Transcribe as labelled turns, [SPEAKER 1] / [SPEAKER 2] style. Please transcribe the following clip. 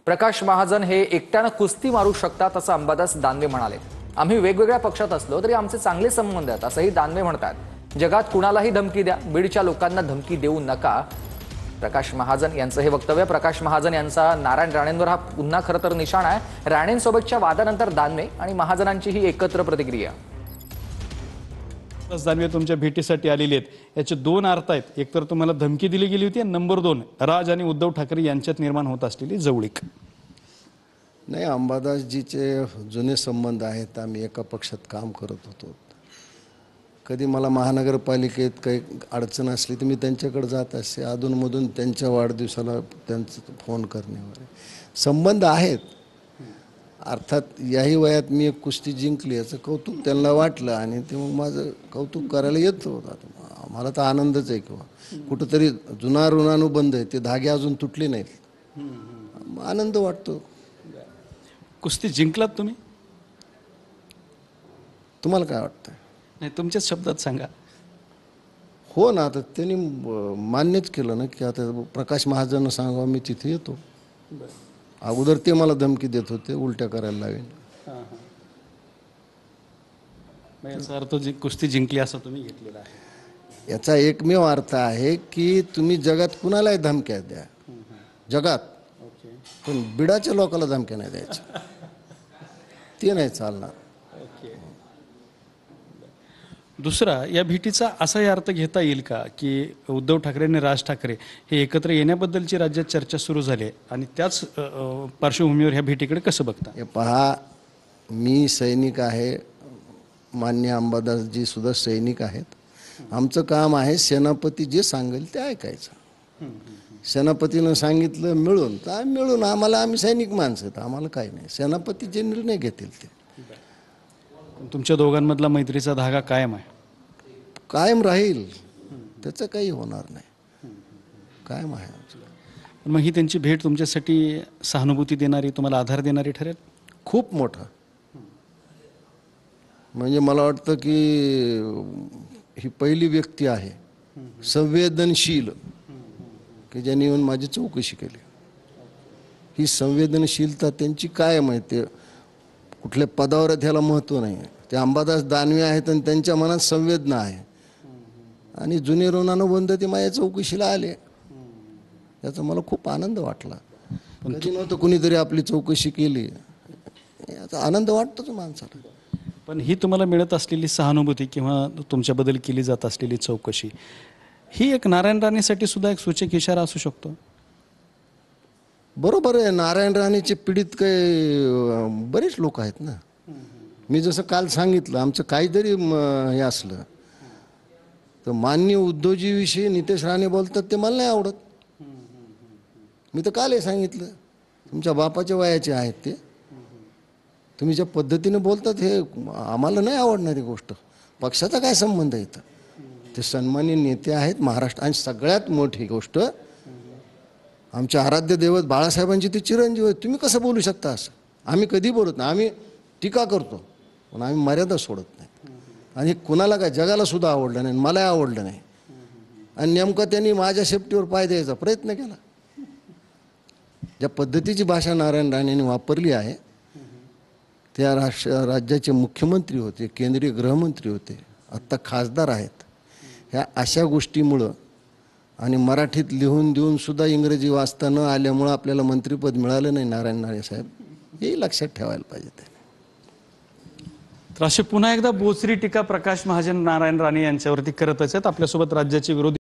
[SPEAKER 1] प्रकाश महाजन हे एकट्यानं कुस्ती मारू शकतात असं अंबादास दानवे म्हणाले। आम्ही वेगवेगळ्या पक्षात असलो तरी आमचे चांगले संबंध आहेत असंही दानवे म्हणतात। जगात कुणालाही धमकी द्या, बीडच्या लोकांना धमकी देऊ नका, प्रकाश महाजन यांचं हे वक्तव्य। प्रकाश महाजन यांचा नारायण राणेंवर हा पुन्हा खरं तर निशाणा आहे। राणेंसोबतच्या वादानंतर दानवे आणि महाजनांची ही एकत्र प्रतिक्रिया।
[SPEAKER 2] दानवे तुमच्या भेटीसाठी आलेले आहेत, याचे दोन अर्थ आहेत। एक तर तुम्हाला धमकी दिली गेली होती, नंबर 2 राज आणि उद्धव ठाकरे यांच्यात निर्माण होत असलेली जवळीक।
[SPEAKER 3] नाही, अंबादासजीचे जुने संबंध आहेत। आम्ही एका पक्षात काम करत होतो। कधी मला महानगरपालिकेत काही अडचण असली तर मी त्यांच्याकडे जात असे। अधूनमधून त्यांच्या वाढदिवसाला त्यांचं फोन करणे वगैरे संबंध आहेत। अर्थात याही वयात मी एक कुस्ती जिंकली याचं कौतुक त्यांना वाटलं आणि ते मग माझं कौतुक करायला येत होतं। मला तर आनंदच आहे किंवा कुठंतरी जुना ऋणानुबंध आहे, ते धागे अजून तुटले नाहीत, आनंद वाटतो।
[SPEAKER 2] कुस्ती जिंकलात तुम्ही?
[SPEAKER 3] तुम्हाला काय वाटतं?
[SPEAKER 2] नाही, तुमच्याच शब्दात सांगा।
[SPEAKER 3] हो ना, आता त्यांनी मान्यच केलं ना की आता प्रकाश महाजन सांगा मी तिथे येतो। अगोदर ते मला धमकी देत होते, उलट्या करायला लावेन।
[SPEAKER 2] याचा अर्थ कुस्ती जिंकली असं तुम्ही घेतलेला आहे।
[SPEAKER 3] याचा एकमेव अर्थ आहे की तुम्ही जगात कुणालाही धमक्या द्या, जगात, पण बिडाच्या लोकांना धमक्या नाही द्यायच्या, ते नाही चालणार।
[SPEAKER 2] दुसरा, या भेटीचा असाही अर्थ घेता येईल का की उद्धव ठाकरे आणि राज ठाकरे हे एकत्र येण्याबद्दलची राज्यात चर्चा सुरू झाली आणि त्याच पार्श्वभूमीवर ह्या भेटीकडे कसं बघता?
[SPEAKER 3] हे पहा, मी सैनिक आहे, मान्य अंबादासजी सुद्धा सैनिक आहेत। आमचं काम आहे सेनापती जे सांगेल ते ऐकायचं। सेनापतीनं सांगितलं मिळून तर आम्ही मिळून, आम्ही सैनिक माणसं आहेत, आम्हाला काही नाही। सेनापती जे निर्णय घेतील ते।
[SPEAKER 2] तुमच्या दोघांमधला मैत्रीचा धागा कायम आहे?
[SPEAKER 3] कायम राहील, त्याचं काही होणार नाही, कायम आहे।
[SPEAKER 2] मग ही त्यांची भेट तुमच्यासाठी सहानुभूती देणारी, तुम्हाला आधार देणारी ठरेल?
[SPEAKER 3] खूप मोठा, म्हणजे मला वाटतं की ही पहिली व्यक्ती आहे संवेदनशील की ज्यांनी येऊन माझी चौकशी केली। ही संवेदनशीलता त्यांची कायम आहे। ते कुठल्या पदावर त्याला महत्त्व नाही। ते अंबादास दानवे आहेत आणि त्यांच्या मनात संवेदना आहे आणि जुने ऋणानुबंध ते माझ्या चौकशीला आले, याचा मला खूप आनंद वाटला। कधी नव्हतं कुणीतरी आपली चौकशी केली, याचा आनंद वाटतोच माणसाला।
[SPEAKER 2] पण ही तुम्हाला मिळत असलेली सहानुभूती किंवा तुमच्याबद्दल केली जात असलेली चौकशी ही एक नारायण राणेसाठी सुद्धा एक सूचक इशारा असू शकतो।
[SPEAKER 3] बरोबर आहे, नारायण राणेचे पीडित काही बरेच लोक आहेत ना। मी जसं काल सांगितलं, आमचं काहीतरी हे असलं तर माननीय उद्धवजीविषयी नितेश राणे बोलतात ते मला नाही आवडत। मी तर काल हे सांगितलं, तुमच्या बापाच्या वयाचे आहेत ते, तुम्ही ज्या पद्धतीने बोलतात हे आम्हाला नाही आवडणारी गोष्ट। पक्षाचा काय संबंध आहे? ते सन्माननीय नेते आहेत महाराष्ट्र, आणि सगळ्यात मोठी गोष्ट आमच्या आराध्य दैवत बाळासाहेबांची ते चिरंजीव आहेत। तुम्ही कसं बोलू शकता असं? आम्ही कधी बोलत नाही, आम्ही टीका करतो पण आम्ही मर्यादा सोडत नाही। आणि कुणाला काय, जगाला सुद्धा आवडलं नाही, मलाही आवडलं नाही, आणि नेमकं त्यांनी माझ्या शेपटीवर पाय द्यायचा प्रयत्न केला। ज्या पद्धतीची भाषा नारायण राणेंनी वापरली आहे, त्या राज्याचे मुख्यमंत्री होते, केंद्रीय गृहमंत्री होते, आत्ता खासदार आहेत। ह्या अशा गोष्टीमुळं आणि मराठीत लिहून देऊन सुद्धा इंग्रजी वाचता न आल्यामुळं आपल्याला मंत्रिपद मिळालं नाही नारायण राणे साहेब, हेही लक्षात ठेवायला पाहिजे।
[SPEAKER 2] तर अशी पुन्हा एकदा बोचरी टीका प्रकाश महाजन नारायण राणे यांच्यावरती करतच आहेत। आपल्यासोबत राज्याचे विरोधी